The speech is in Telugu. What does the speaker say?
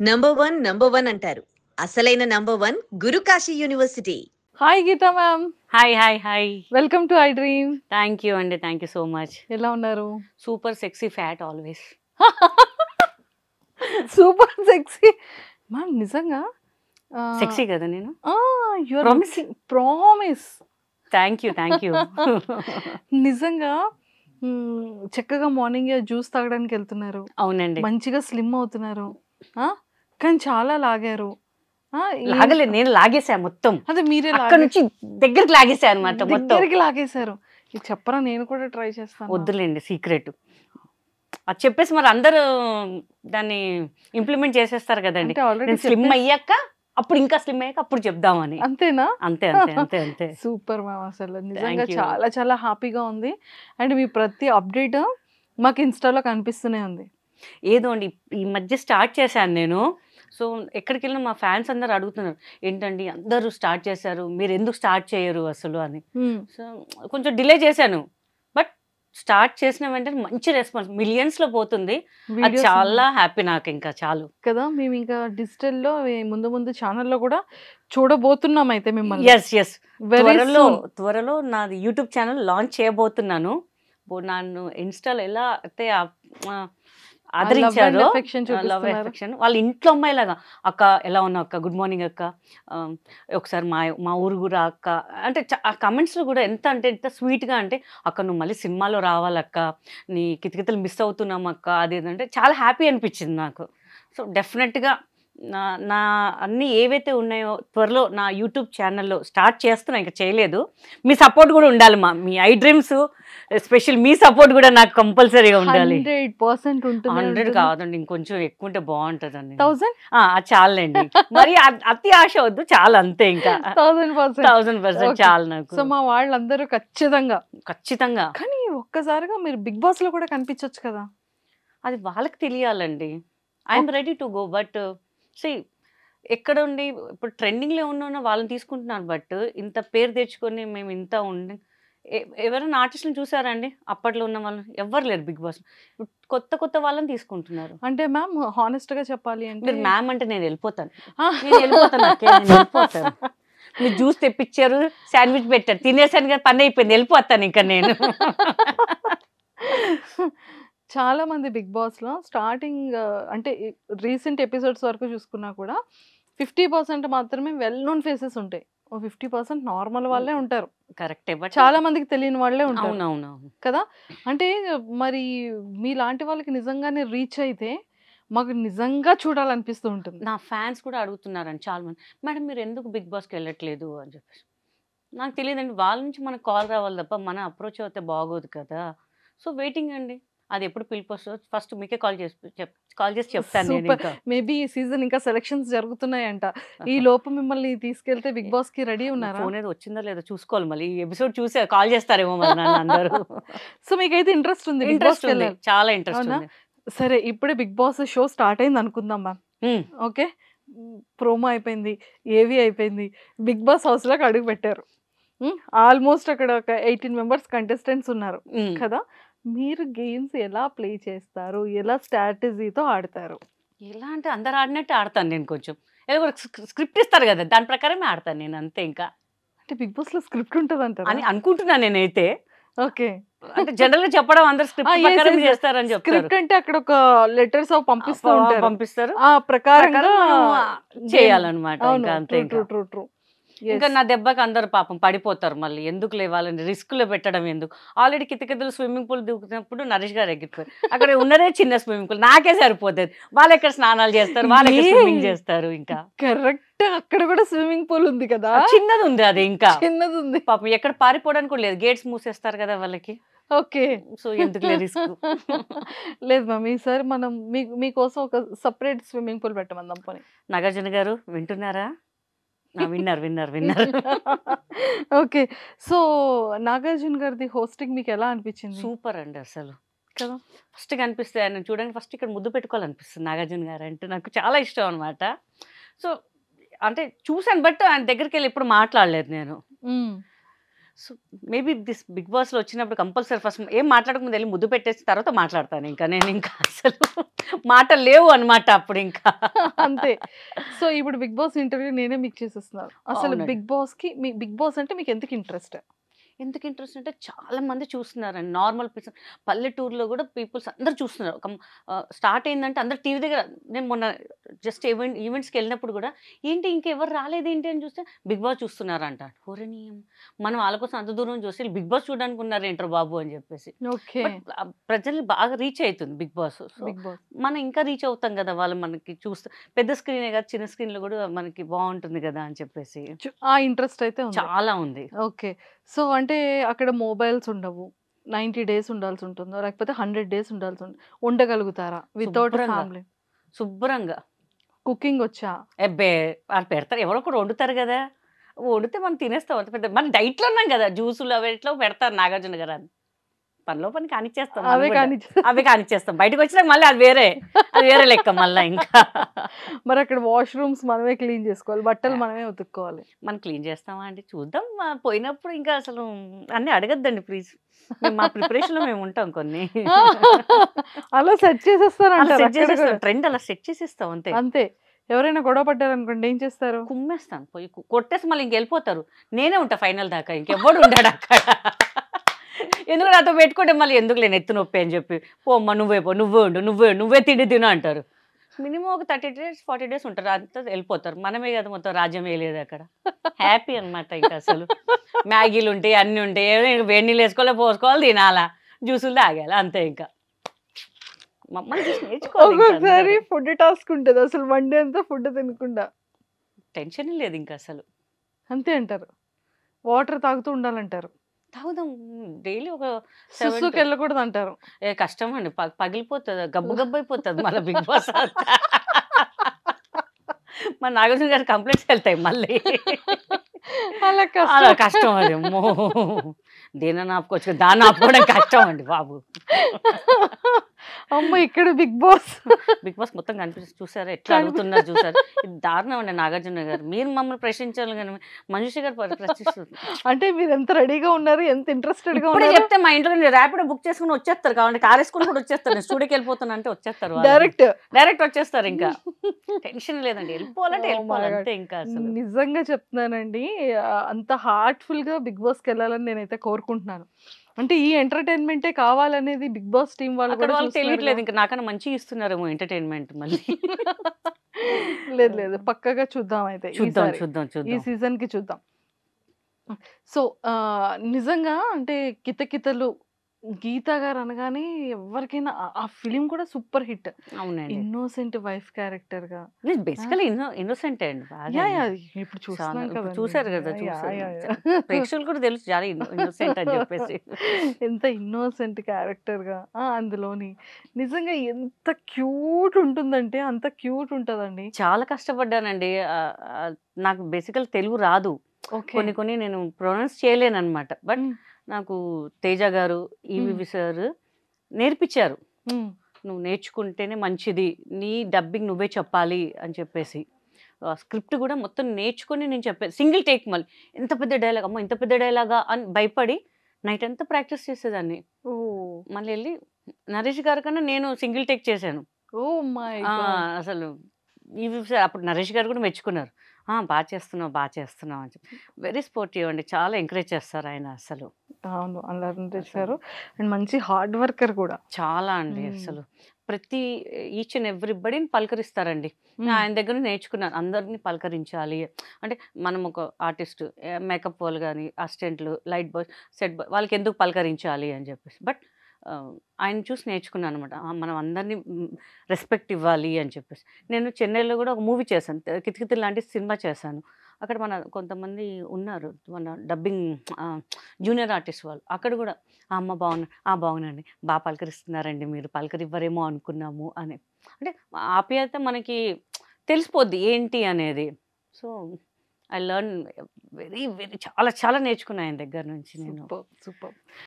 నంబర్ వన్ అంటారు. అసలైన number one Gurukashi university. Hi Geeta ma'am, hi hi hi welcome to iDream. Thank you అండి, థ్యాంక్ యూ సో మచ్. ఎలా ఉన్నారు? Super sexy fat always. Super sexy ma'am, నిజంగా సెక్సీ కదా నేను? Promise. Promise. Thank you thank you. నిజంగా చక్కగా మార్నింగ్ జ్యూస్ తాగడానికి వెళ్తున్నారు, అవునండి. మంచిగా స్లిమ్ అవుతున్నారు, కానీ చాలా లాగారు. లాగలేదు, నేను లాగేసా మొత్తం. అదే మీరే అక్కడ నుంచి దగ్గరికి లాగేసా అనమాట, మొత్తం దగ్గరికి లాగేశారు. ఇది చెప్పరా, నేను కూడా ట్రై చేస్తాను. వద్దులేండి సీక్రెట్. అది చెప్పేసి మరి అందరూ దాన్ని ఇంప్లిమెంట్ చేసేస్తారు కదండి. అంటే ఆల్రెడీ నేను స్లిమ్ అయ్యాక అప్పుడు ఇంకా స్లిమ్ అయ్యాక అప్పుడు చెప్దామని. అంతేనా? అంతే అంతే అంతే అంతే. సూపర్ మ్యామ్, అసలు నిజంగా you. చాలా చాలా హ్యాపీగా ఉంది. అండ్ మీ ప్రతి అప్డేట్ మాకు ఇన్స్టాలో కనిపిస్తూనే ఉంది. ఏదో అండి, ఈ మధ్య స్టార్ట్ చేశాను నేను. సో ఎక్కడికి వెళ్ళినా మా ఫ్యాన్స్ అందరు అడుగుతున్నారు, ఏంటండి అందరూ స్టార్ట్ చేశారు, మీరు ఎందుకు స్టార్ట్ చేయరు అసలు అని. సో కొంచెం డిలే చేశాను, బట్ స్టార్ట్ చేసిన వెంటనే మంచి రెస్పాన్స్, మిలియన్స్లో పోతుంది. అది Videos చాలా హ్యాపీ నాకు, ఇంకా చాలు కదా. మేము ఇంకా డిజిటల్లో ముందు ముందు ఛానల్లో కూడా చూడబోతున్నాం అయితే మిమ్మల్ని. Yes yes. Very soon. త్వరలో నాది యూట్యూబ్ ఛానల్ లాంచ్ చేయబోతున్నాను. నన్ను ఇన్స్టాలో ఎలా అయితే ఆదరించారో, లవ్ ఎఫెక్షన్, వాళ్ళ ఇంట్లో అమ్మాయిలాగా, అక్క ఎలా ఉన్నావు అక్క, గుడ్ మార్నింగ్ అక్క, ఒకసారి మా ఊరు కూడా అక్క అంటే ఆ కమెంట్స్లో కూడా ఎంత అంటే ఎంత స్వీట్గా అంటే, అక్క నువ్వు మళ్ళీ సినిమాలో రావాలక్క, నీ కితకితలు మిస్ అవుతున్నాం అక్క, అదేంటంటే చాలా హ్యాపీ అనిపించింది నాకు. సో డెఫినెట్గా నా అన్నీ ఏవైతే ఉన్నాయో త్వరలో నా యూట్యూబ్ ఛానల్లో స్టార్ట్ చేస్తున్నా, ఇంకా చేయలేదు. మీ సపోర్ట్ కూడా ఉండాలి, me I dreams special me support కూడా నాకు కంపల్సరీగా ఉండాలి. 100% ఉంటుంది. 100 కాదండి, ఇంకొంచెం ఎక్కువ ఉంటే బాగుంటుందండి. 1000 అది చాలండి, మరి అతి ఆశ వద్దు, చాలా అంతే, ఇంకా 1000% చాలు నాకు. సో మా వాళ్ళందరూ ఖచ్చితంగా. కానీ ఒక్కసారిగా మీరు బిగ్ బాస్ లో కూడా కనిపించొచ్చు కదా. అది వాళ్ళకి తెలియాలండి. I'm ready to go, but ఎక్కడ ఉండి ఇప్పుడు ట్రెండింగ్లో ఉన్న వాళ్ళని తీసుకుంటున్నారు, బట్ ఇంత పేరు తెచ్చుకొని మేము ఇంత ఉండి ఎవరైనా ఆర్టిస్టులను చూసారండి? అప్పట్లో ఉన్న వాళ్ళని ఎవ్వరు లేరు బిగ్ బాస్. కొత్త కొత్త వాళ్ళని తీసుకుంటున్నారు. అంటే మ్యామ్ హానెస్ట్ గా చెప్పాలి అంటే, మీరు మ్యామ్ అంటే నేను వెళ్ళిపోతాను. మీరు జ్యూస్ తెప్పించారు, శాండ్విచ్ పెట్టారు, తినేసాను కదా, పని అయిపోయింది, వెళ్ళిపోతాను ఇంకా నేను. చాలా మంది బిగ్ బాస్ లో స్టార్టింగ్ అంటే రీసెంట్ ఎపిసోడ్స్ వరకు చూసుకున్నా కూడా 50% మాత్రమే వెల్ నోన్ ఫేసెస్ ఉంటాయి, 50% నార్మల్ వాళ్ళే ఉంటారు. కరెక్టే, బట్ చాలా మందికి తెలియని వాళ్ళే ఉంటారు. అవునవును కదా. అంటే మరి మీలాంటి వాళ్ళకి నిజంగానే రీచ్ అయితే మాకు నిజంగా చూడాలనిపిస్తూ ఉంటుంది. నా ఫ్యాన్స్ కూడా అడుగుతున్నారండి చాలా మంది, మేడం మీరు ఎందుకు బిగ్ బాస్కి వెళ్ళట్లేదు అని చెప్పేసి. నాకు తెలియదండి, వాళ్ళ నుంచి మనకు కాల్ రావాలి తప్ప మన అప్రోచ్ అయితే బాగోదు కదా. సో వెయిటింగ్ అండి, అది ఎప్పుడు పిలుపు వస్తుందో ఫస్ట్ మీకే కాల్ చేసి చెప్తాను నేను. మేబీ ఈ సీజన్ ఇంకా సెలక్షన్స్ జరుగుతున్నాయంట, ఈ లోపు మిమ్మల్ని తీసుకెళ్తే బిగ్ బాస్ కి రెడీ ఉన్నారా? ఫోన్ ఏదో వచ్చిందో లేదో చూసుకోవాలి, మళ్ళీ ఈ ఎపిసోడ్ చూసే కాల్ చేస్తారేమో మరి నన్ను అందరూ. సో మీకైతే ఇంట్రెస్ట్ ఉంది? ఇంట్రెస్ట్ ఉంది, చాలా ఇంట్రెస్ట్ ఉంది. సరే, ఇప్పుడే బిగ్ బాస్ షో స్టార్ట్ అయింది అనుకుందాం మ్యామ్. ఓకే, ప్రోమో అయిపోయింది, ఏవి అయిపోయింది, బిగ్ బాస్ హౌస్ లోకి అడుగు పెట్టారు. ఆల్మోస్ట్ అక్కడ ఒక 18 మెంబర్స్ కంటెస్టెంట్స్ ఉన్నారు కదా. మీరు గేమ్స్ ఎలా ప్లే చేస్తారు, ఎలా స్ట్రాటజీతో ఆడతారు? ఎలా అంటే అందరు ఆడినట్టు ఆడతాను నేను. కొంచెం ఏదో కూడా స్క్రిప్ట్ ఇస్తారు కదా, దాని ప్రకారమే ఆడతాను నేను, అంతే. ఇంకా అంటే బిగ్ బాస్ లో స్క్రిప్ట్ ఉంటుంది అంటారు అని అనుకుంటున్నాను నేనైతే. ఓకే, అంటే జనరల్ గా చెప్పడం అందరు స్క్రిప్ట్ ప్రకారం చేస్తారని చెప్తారు. స్క్రిప్ట్ అంటే అక్కడ ఒక లెటర్స్ పంపిస్తారు, ఆ ప్రకారంగా చేయాలన్నమాట. ఇంకా అంతే. True true. ఇంకా నా దెబ్బకి అందరు పాపం పడిపోతారు, మళ్ళీ ఎందుకు లేవాలని రిస్క్లో పెట్టడం ఎందుకు. ఆల్రెడీ కితకితలు స్విమ్మింగ్ పూల్ దిగుతున్నప్పుడు నరేష్ గారు ఎగిరిపోయారు, అక్కడ ఉన్నదే చిన్న స్విమ్మింగ్ పూల్, నాకే సరిపోతుంది. వాళ్ళు ఎక్కడ స్నానాలు చేస్తారు, వాళ్ళు ఎక్కడ స్విమ్మింగ్ చేస్తారు. ఇంకా కరెక్ట్, అక్కడ కూడా స్విమ్మింగ్ పూల్ ఉంది కదా, చిన్నది ఉంది, అది ఇంకా చిన్నది ఉంది. పాపం ఎక్కడ పారిపోవడానికి కూడా లేదు, గేట్స్ మూసేస్తారు కదా వాళ్ళకి. ఓకే, సో ఎందుకు రిస్క్. లేదు మ్యామ్, ఈసారి మనం మీకోసం ఒక సపరేట్ స్విమ్మింగ్ పూల్ పెట్టమందాం పోనీ. నాగార్జున గారు వింటున్నారా? విన్నర్. ఓకే, సో నాగార్జున గారిది హోస్టింగ్ మీకు ఎలా అనిపించింది? సూపర్ అండి అసలు కదా. ఫస్ట్ కనిపిస్తే ఆయన చూడండి, ఫస్ట్ ఇక్కడ ముద్దు పెట్టుకోవాలనిపిస్తుంది. నాగార్జున గారు అంటే నాకు చాలా ఇష్టం అనమాట. సో అంటే చూసాను, బట్ ఆయన దగ్గరికి వెళ్ళి ఎప్పుడు మాట్లాడలేదు నేను. సో మేబీ దిస్ బిగ్ బాస్లో వచ్చినప్పుడు కంపల్సరీ ఫస్ట్ ఏం మాట్లాడకముందు వెళ్ళి ముద్దు పెట్టేసిన తర్వాత మాట్లాడతాను. ఇంకా నేను ఇంకా అసలు మాటలు లేవు అనమాట అప్పుడు ఇంకా. అంతే. సో ఇప్పుడు బిగ్ బాస్ ఇంటర్వ్యూ నేనే మీకు చేసేస్తున్నాను. అసలు అవునండి. బిగ్ బాస్ అంటే మీకు ఎందుకు ఇంట్రెస్ట్? ఎందుకు ఇంట్రెస్ట్ అంటే చాలా మంది చూస్తున్నారండి. నార్మల్ పీపుల్ పల్లెటూరులో కూడా పీపుల్స్ అందరూ చూస్తున్నారు. స్టార్ట్ అయిందంటే అందరు టీవీ దగ్గర. నేను మొన్న జస్ట్ ఈవెంట్స్కి వెళ్ళినప్పుడు కూడా ఏంటి ఇంకెవరు రాలేదేంటి అని చూస్తే బిగ్ బాస్ చూస్తున్నారంట. ఓరని మనం వాళ్ళ కోసం అంత దూరం చూసి బిగ్ బాస్ చూడడానికి ఉన్నారు ఏంటారు బాబు అని చెప్పేసి. ఓకే. బట్ ప్రజల్ని బాగా రీచ్ అవుతుంది Bigg Boss. So Bigg Boss. మనం ఇంకా రీచ్ అవుతాం కదా, వాళ్ళు మనకి చూస్తే పెద్ద స్క్రీనే కదా, చిన్న స్క్రీన్లో కూడా మనకి బాగుంటుంది కదా అని చెప్పేసి ఆ ఇంట్రెస్ట్ అయితే ఉంది. చాలా ఉంది. ఓకే. సో అంటే అక్కడ మొబైల్స్ ఉండవు. 90 డేస్ ఉండాల్సి ఉంటుందో లేకపోతే 100 డేస్ ఉండాల్సి ఉండగలుగుతారా వితౌట్ శుభ్రంగా. ఫ్యామిలీ? శుభ్రంగా. కుకింగ్ వచ్చా? ఎబ్బే వాళ్ళు పెడతారు, ఎవరో ఒకరు వండుతారు కదా, వండితే మనం తినేస్తాం. అంత పెద్ద మన డైట్లో ఉన్నాం కదా, జ్యూసులు అవి ఎట్లా పెడతారు నాగార్జున గారు. అని పనిలో పని కానిచ్చేస్తాం మనం అవే కూడా. కానీ అవి కానిచ్చేస్తాం. బయటకు వచ్చినాక మళ్ళీ అది వేరే లెక్క మళ్ళీ ఇంకా. మరి అక్కడ వాష్‌రూమ్స్ మనమే క్లీన్ చేసుకోవాలి. బట్టలు మనమే ఉతుక్కోవాలి. మనం క్లీన్ చేస్తామా అండి? చూద్దాం. పోయినప్పుడు ఇంకా అసలు అన్నీ అడగద్దండి ప్లీజ్. మా ప్రిపరేషన్‌లో మేము ఉంటాం కొన్ని. అలా సెట్ అలా చేసేస్తారంటారు సెట్ అక్కడ చేసేస్తాం. కూడా. ట్రెండ్ అలా సెట్ చేసేస్తాం అంతే. అంతే. ఎవరైనా గొడవ పడ్డారనుకోండి ఏం చేస్తారు? కుమ్మేస్తాను పోయి కొట్టేసి మళ్ళీ ఇంకెళ్ళిపోతారు. నేనే ఉంటా ఫైనల్ దాకా, ఇంకెవ్వడు ఉండడు అక్కడ. ఎందుకు నాతో పెట్టుకుంటే మళ్ళీ ఎందుకు లేని ఎత్తు నొప్పి అని చెప్పి, పోమ్మ నువ్వే పో, నువ్వే ఉండు, నువ్వే తిండి తిను అంటారు. మినిమం ఒక 30 డేస్ 40 డేస్ ఉంటారు, అంతా వెళ్ళిపోతారు. మనమే కదా మొత్తం రాజ్యం వేయలేదు అక్కడ. హ్యాపీ అనమాట ఇంకా అసలు. మ్యాగీలు ఉంటాయి, అన్నీ ఉంటాయి, ఏదో వేడి నీళ్ళు వేసుకోవాలి, పోసుకోవాలి, తినాలా, జ్యూసులు తాగాలి, అంతే ఇంకా. మమ్మల్ని చూసి నేర్చుకోవాలి ఇంకా ఒక్కొక్కసారి అందరూ. ఫుడ్ టాస్క్ ఉంటది. అసలు వన్ డే అంతా ఫుడ్ తినకుండా. టెన్షన్ లేదు ఇంకా అసలు. అంతే అంటారు. వాటర్ తాగుతూ ఉండాలంటారు. తాగుదాం డైలీ ఒక 7 సుస్సుకి to వెళ్ళకూడదు అంటారు. కష్టం అండి. పగిలిపోతుంది, గబ్బు అయిపోతుంది మళ్ళీ బిగ్ బాస్ అంతా. మా నాగార్జున గారి కంప్లైంట్స్ వెళ్తాయి మళ్ళీ. అలా అలా కష్టం. కష్టం అది. అమ్మో, దేనన్నా ఆపుకోవచ్చు, దాన్ని ఆపుకోవడం కష్టం అండి బాబు. అమ్మ ఇక్కడ బిగ్ బాస్. బిగ్ బాస్ మొత్తం కనిపిస్తుంది చూసారా, ఎట్లా అడుగుతున్నారు చూసారు. ఇది దారుణం అండి నాగార్జున గారు. మీరు మమ్మల్ని ప్రశ్నించాలి కానీ మనుషి గారు ప్రశ్నిస్తుంది. అంటే మీరు ఎంత రెడీగా ఉన్నారు, ఎంత ఇంట్రెస్టెడ్ గా ఇప్పుడే ఉన్నారు. చెప్తే మా ఇంట్లో ర్యాపిడో బుక్ చేసుకుని వచ్చేస్తారు, కావాలంటే కార్ వేసుకుని కూడా వచ్చేస్తారు. నేను స్టూడియోకి వెళ్ళిపోతాను అంటే వచ్చేస్తారు వాళ్ళు. డైరెక్ట్ వచ్చేస్తారు ఇంకా. టెన్షన్ లేదండి, వెళ్ళిపోవాలంటే Oh my వెళ్ళిపోవాలి God. అంతే ఇంకా అసలు. నిజంగా చెప్తున్నానండి. అంత హార్ట్ఫుల్ గా బిగ్ బాస్ కి వెళ్ళాలని నేనైతే కోరుకుంటున్నాను. అంటే ఈ ఎంటర్టైన్మెంటే కావాలనేది బిగ్ బాస్ టీం వాళ్ళు అక్కడ కూడా వాళ్ళకి చూస్తున్నారు తెలియట్లేదు కదా. ఇంకా, నాకన్నా మంచిగా ఇస్తున్నారేమో ఎంటర్టైన్మెంట్ మళ్ళీ. లేదు పక్కగా చూద్దాం అయితే చూద్దాం ఈసారి. చూద్దాం ఈ చూద్దాం. సీజన్ కి చూద్దాం. సో నిజంగా అంటే కితకితలు గీత గారు అనగానే ఎవరికైనా ఆ ఫిలిం కూడా సూపర్ హిట్. అవునండి. ఇన్నోసెంట్ వైఫ్ క్యారెక్టర్ గా. బేసికలీ ఇన్నోసెంట్ అండి బాగా. యా యా ఇప్పుడు చూస్తున్నాం ఇప్పుడు కదా. చూసారు కదా, ప్రేక్షకులు కూడా తెలుసు చాలా ఇన్నోసెంట్ అని చెప్పేసి. ఎంత ఇన్నోసెంట్ క్యారెక్టర్ గా అందులోని నిజంగా ఎంత క్యూట్ ఉంటుందంటే అంత క్యూట్ ఉంటదండి. చాలా కష్టపడ్డానండి. నాకు బేసికల్ తెలుగు రాదు, ఓకే. కొన్ని నేను ప్రొనౌన్స్ చేయలేను అనమాట. బట్ నాకు తేజ గారు, ఈవివి సార్ నేర్పించారు. నువ్వు నేర్చుకుంటేనే మంచిది, నీ డబ్బింగ్ నువ్వే చెప్పాలి అని చెప్పేసి. స్క్రిప్ట్ కూడా మొత్తం నేర్చుకొని నేను చెప్పాను. సింగిల్ టేక్ మళ్ళీ ఎంత పెద్ద డైలాగ్, అమ్మ ఇంత పెద్ద డైలాగా అని భయపడి నైట్ అంతా ప్రాక్టీస్ చేసేదాన్ని. మళ్ళీ వెళ్ళి నరేష్ గారి కన్నా నేను సింగిల్ టేక్ చేశాను. ఓ మై అసలు ఈవివి సార్ అప్పుడు నరేష్ గారు కూడా మెచ్చుకున్నారు. బాగా చేస్తున్నావు అని చెప్పి. వెరీ స్పోర్టివ్ అండి, చాలా ఎంకరేజ్ చేస్తారు ఆయన అసలు. అవును అలా చేశారు. అండ్ మంచి హార్డ్ వర్కర్ కూడా. చాలా అండి అసలు. ప్రతి ఈచ్ అండ్ ఎవ్రీబడిని పలకరిస్తారండి. ఆయన దగ్గర నేర్చుకున్నాను, అందరినీ పలకరించాలి అంటే. మనం ఒక ఆర్టిస్ట్, మేకప్ వాళ్ళు కానీ, అసిస్టెంట్లు, లైట్ బాయ్, సెట్ బాయ్, వాళ్ళకి ఎందుకు పలకరించాలి అని చెప్పేసి. బట్ ఆయన చూసి నేర్చుకున్నాను అనమాట. మనం అందరినీ రెస్పెక్ట్ ఇవ్వాలి అని చెప్పేసి. నేను చెన్నైలో కూడా ఒక మూవీ చేశాను, కితకితలు లాంటి సినిమా చేశాను. అక్కడ మన కొంతమంది ఉన్నారు, మన డబ్బింగ్ జూనియర్ ఆర్టిస్ట్ వాళ్ళు. అక్కడ కూడా అమ్మ బాగున్నాండి, బాగా పలకరిస్తున్నారండి, మీరు పలకరివ్వరేమో అనుకున్నాము అని. అంటే ఆప్యాయత మనకి తెలిసిపోద్ది ఏంటి అనేది. సో ఐ లెర్న్ వెరీ చాలా చాలా నేర్చుకున్నాను ఆయన దగ్గర నుంచి నేను. సూపర్.